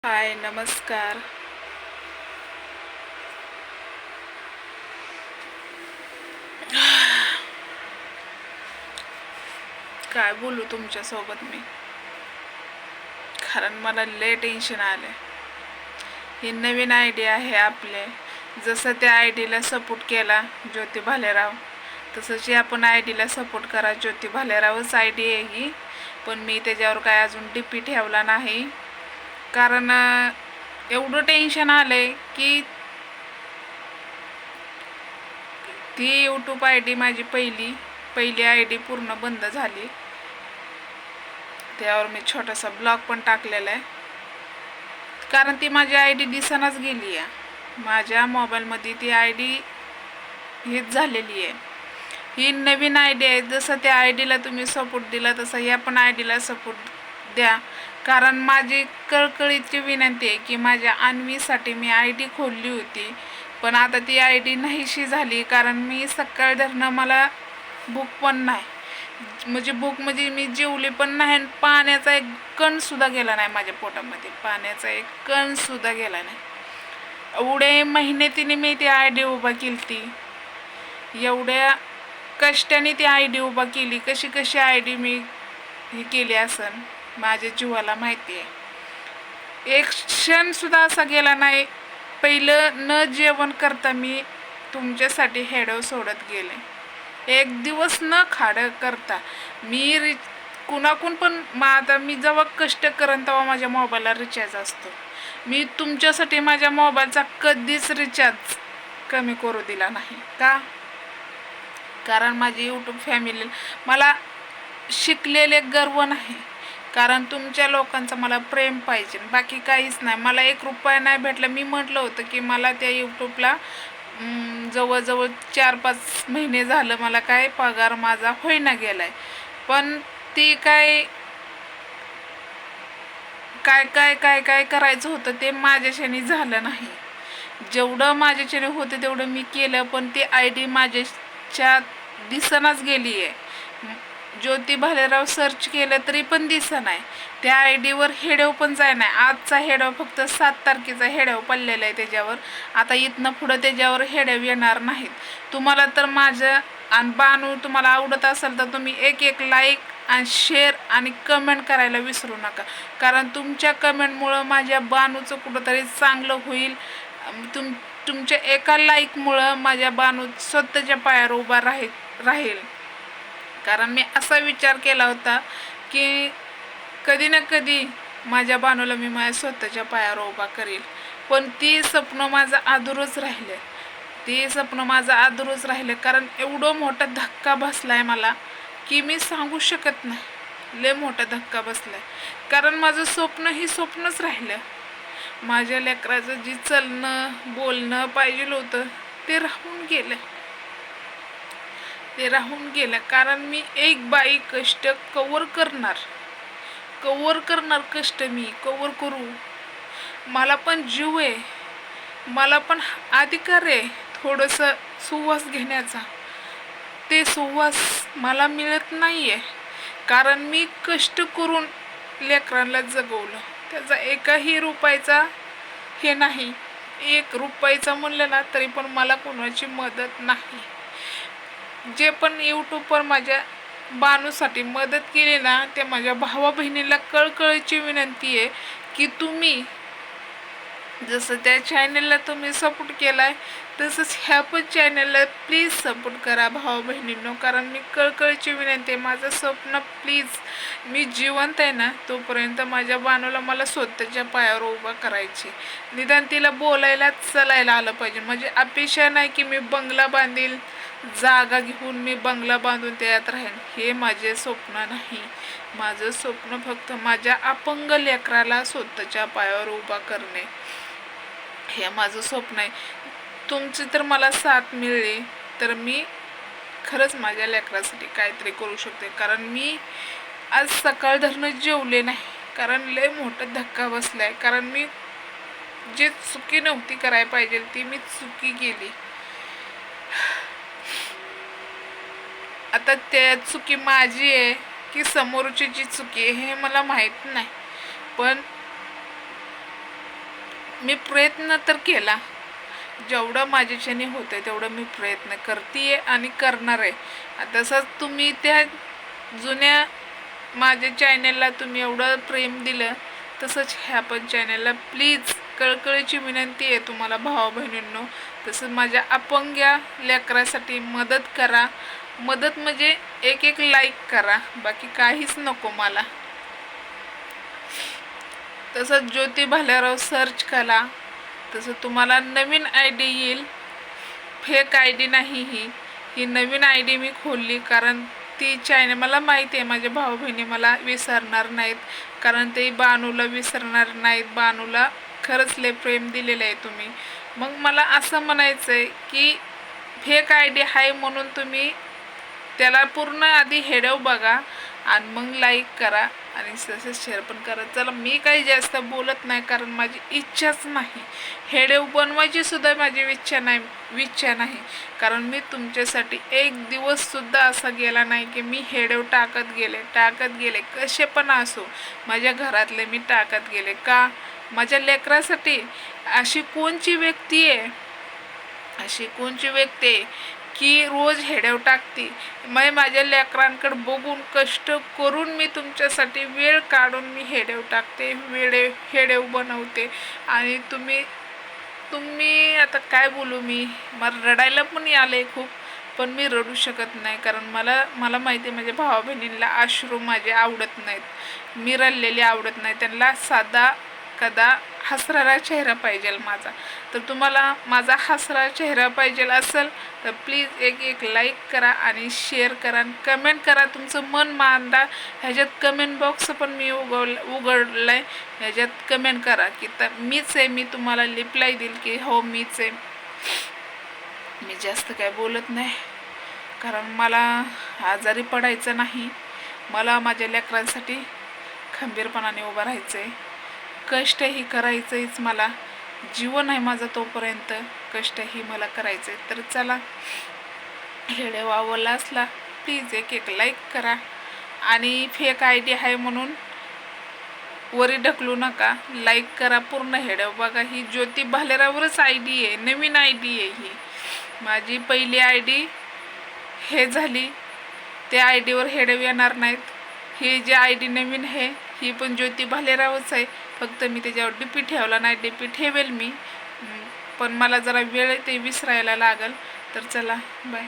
हाय, नमस्कार. काय बोलू तुमच्यासोबत मी, कारण मला लय टेन्शन आलं. ही नवीन आयडिया आहे आपले. जसं त्या आयडीला सपोर्ट केला ज्योती भालेराव, तसंच आपण आयडीला सपोर्ट करा. ज्योती भालेरावच आयडी आहे ही, पण मी त्याच्यावर काय अजून डीपी ठेवला नाही. कारण एवढं टेन्शन आलंय की ती यूट्यूब आयडी माझी पहिली आयडी पूर्ण बंद झाली. त्यावर मी छोटासा ब्लॉग पण टाकलेला आहे, कारण ती माझी आयडी दिसनाच गेली आहे. माझ्या मोबाईलमध्ये ती आयडी हीच झालेली आहे. ही नवीन आयडी आहे. जसं त्या आयडीला तुम्ही सपोर्ट दिला तसं या पण आयडीला सपोर्ट द्या. कारण माझी कळकळीची विनंती आहे की माझ्या अन्वीसाठी मी आयडी खोलली होती, पण आता ती आयडी नाहीशी झाली. कारण मी सकाळी धरणं मला भूक पण नाही, भूक म्हणजे मी जेवली पण नाही. पाण्याचा एक कण सुद्धा गेला नाही माझ्या पोटामध्ये, पाण्याचा एक कण सुद्धा गेला नाही. एवढे महिने तिने मी ती आयडी उभा केली ती, एवढ्या कष्टाने ती आयडी उभा केली. कशी आयडी मी ही केली असन माझ्या जीवाला माहिती आहे. एक क्षण सुद्धा असा गेला नाही. पहिलं न जेवण करता मी तुमच्यासाठी हेडव सोडत गेले. एक दिवस न खाडं करता मी कुणाकून पण आता मी जेव्हा कष्ट करेन तेव्हा माझ्या मोबाईलला रिचार्ज असतो. मी तुमच्यासाठी माझ्या मोबाईलचा कधीच रिचार्ज कमी करू दिला नाही. का? कारण माझी यूट्यूब फॅमिली मला शिकलेले गर्व नाही. कारण तुमच्या लोकांचं मला प्रेम पाहिजे, बाकी काहीच नाही. मला 1 रुपया नाही भेटला. मी म्हटलं होतं की मला त्या यूट्यूबला जवळजवळ 4-5 महिने झालं मला काय पगार माझा होईना गेलाय. पण ती काय काय काय काय काय करायचं होतं ते माझ्याच्याने झालं नाही. जेवढं माझ्याच्याने होतं तेवढं मी केलं, पण ती आयडी माझ्याच्या दिसनाच गेली आहे. ज्योती भालेराव सर्च केलं तरी पण दिसत नाही. त्या आयडीवर हेडव पण जाय नाही. आजचा हेडव फक्त 7 तारखेचा हेडव पडलेला आहे त्याच्यावर. आता इथनं पुढं त्याच्यावर हेडव येणार नाहीत. तुम्हाला तर माझं आणि बानू तुम्हाला आवडत असेल तर तुम्ही एक लाईक आणि शेअर आणि कमेंट करायला विसरू नका. कारण तुमच्या कमेंटमुळं माझ्या बानूचं कुठंतरी चांगलं होईल. तुमच्या एका लाईकमुळं माझ्या बानू स्वतःच्या पायावर उभा राहील. कारण मी असा विचार केला होता की कधी ना कधी माझ्या बानूला मी माझ्या स्वतःच्या पायावर उभा करील. पण ती स्वप्न माझं अधुरंच राहिलं. कारण एवढं मोठा धक्का बसलाय मला की मी सांगू शकत नाही. लय मोठा धक्का बसलाय. कारण माझं स्वप्न ही स्वप्नच राहिलं. माझ्या लेकराचं जी चलणं बोलणं पाहिजे होतं ते राहून गेलं. कारण मी एक बाई कष्ट कवर करणार कष्ट मी कवर करू. मला पण जीव आहे, मला पण अधिकार आहे थोडंसं सुवास घेण्याचा. ते सुवास मला मिळत नाही आहे. कारण मी कष्ट करून लेकरांना जगवलं. त्याचा एकाही रुपयाचा हे नाही. 1 रुपयाचा म्हणलं ना तरी पण मला कोणाची मदत नाही. जे पण यूट्यूबवर माझ्या बानूसाठी मदत केली ना, ते माझ्या भावा बहिणीला कळकळीची विनंती आहे की तुम्ही जसं त्या चॅनलला तुम्ही सपोर्ट केलाय तसंच ह्या पण चॅनलला प्लीज सपोर्ट करा भावा बहिणींनो. कारण मी कळकळीची विनंती आहे, माझं स्वप्न प्लीज, मी जिवंत आहे ना तोपर्यंत माझ्या बानूला मला स्वतःच्या पायावर उभा करायची. निदान तिला बोलायला चालायला आलं पाहिजे. म्हणजे अपेक्षा नाही की मी बंगला बांधील, जागा घेऊन मी बंगला बांधून त्यात राहीन. हे माझे स्वप्न नाही. माझं स्वप्न फक्त माझ्या अपंग लेकराला स्वतःच्या पायावर उभा करणे हे माझं स्वप्न आहे. तुमची तर मला साथ मिळली तर मी खरंच माझ्या लेकरासाठी काहीतरी करू शकते. कारण मी आज सकाळ धरणं जेवले नाही. कारण लय मोठा धक्का बसलाय. कारण मी जे चुकी नव्हती करायला पाहिजे ती मी चुकी केली. आता त्या चुकी माझी आहे की समोरची जी चुकी आहे हे मला माहीत नाही. पण मी प्रयत्न तर केला, जेवढं माझ्याच्याने होतं तेवढं मी प्रयत्न करते आणि करणार आहे. तसंच तुम्ही त्या जुन्या माझ्या चॅनलला तुम्ही एवढं प्रेम दिलं, तसंच ह्या पण चॅनलला प्लीज कळकळीची विनंती आहे तुम्हाला भावा बहिणींनो, तसंच माझ्या अपंग्या लेकरासाठी मदत करा. मदत म्हणजे एक लाईक करा, बाकी काहीच नको मला. तसंच ज्योती भालेराव सर्च करा, तसं तुम्हाला नवीन आय डी येईल. फेक आय डी नाही, ही नवीन आय डी मी खोलली, कारण ती चॅनल मला माहिती आहे माझे भाऊ बहिणी मला विसरणार नाहीत, कारण ते बानूला विसरणार नाहीत. बानूला खरंच लय प्रेम दिलेलं आहे तुम्ही. मग मला असं म्हणायचं आहे की फेक आय डी आहे म्हणून तुम्ही त्याला पूर्ण आधी हेडव बघा आणि मग लाईक करा आणि तसेच शेअर पण करा. चला, मी काही जास्त बोलत नाही, कारण माझी इच्छाच नाही, हेडव बनवायची सुद्धा माझी इच्छा नाही. कारण मी तुमच्यासाठी एक दिवससुद्धा असा गेला नाही की मी हेडव टाकत गेले कसे पण असो. माझ्या घरातले मी टाकत गेले का, माझ्या लेकरासाठी. अशी कोणची व्यक्ती आहे की रोज हेडव टाकते. मग माझ्या लेकरांकडे बघून कष्ट करून मी तुमच्यासाठी वेळ काढून मी हेडव टाकते, हेडव बनवते. आणि तुम्ही आता काय बोलू, मला रडायला पण आले खूप, पण मी रडू शकत नाही, कारण मला माहिती आहे माझ्या भावा बहिणींना अश्रू माझे आवडत नाहीत, मी रडलेले आवडत नाही. त्यांना साधा कदा हसणारा चेहरा पाहिजे माझा. तर तुम्हाला माझा हसणारा चेहरा पाहिजे असेल तर प्लीज एक लाईक करा आणि शेअर करा आणि कमेंट करा, तुमचं मन मांडा. ह्याच्यात कमेंट बॉक्स पण मी उघडला आहे, ह्याच्यात कमेंट करा की तर मीच आहे. मी तुम्हाला रिप्लाय देईल की हो मीच आहे. मी जास्त काय बोलत नाही, कारण मला आजारी पडायचं नाही, मला माझ्या लेकरांसाठी खंबीरपणाने उभं राहायचं आहे. कष्टही करायचंच, मला जीवन आहे माझं तोपर्यंत कष्टही मला करायचं आहे. तर चला, हेडव आवडला असला प्लीज एक लाईक करा आणि फेक आय डी आहे म्हणून वरी ढकलू नका, लाईक करा, पूर्ण हेडव बघा. ही ज्योती भालेरावरच आय डी आहे, नवीन आय डी आहे ही. माझी पहिली आय डी हे झाली, त्या आय डीवर हेडव येणार नाहीत. ही जी आय डी नवीन आहे ही पण ज्योती भालेरावच आहे, फक्त मी त्याच्यावर डीपी ठेवला नाही. डीपी ठेवेल मी, पण मला जरा वेळ ते विसरायला लागल. तर चला, बाय.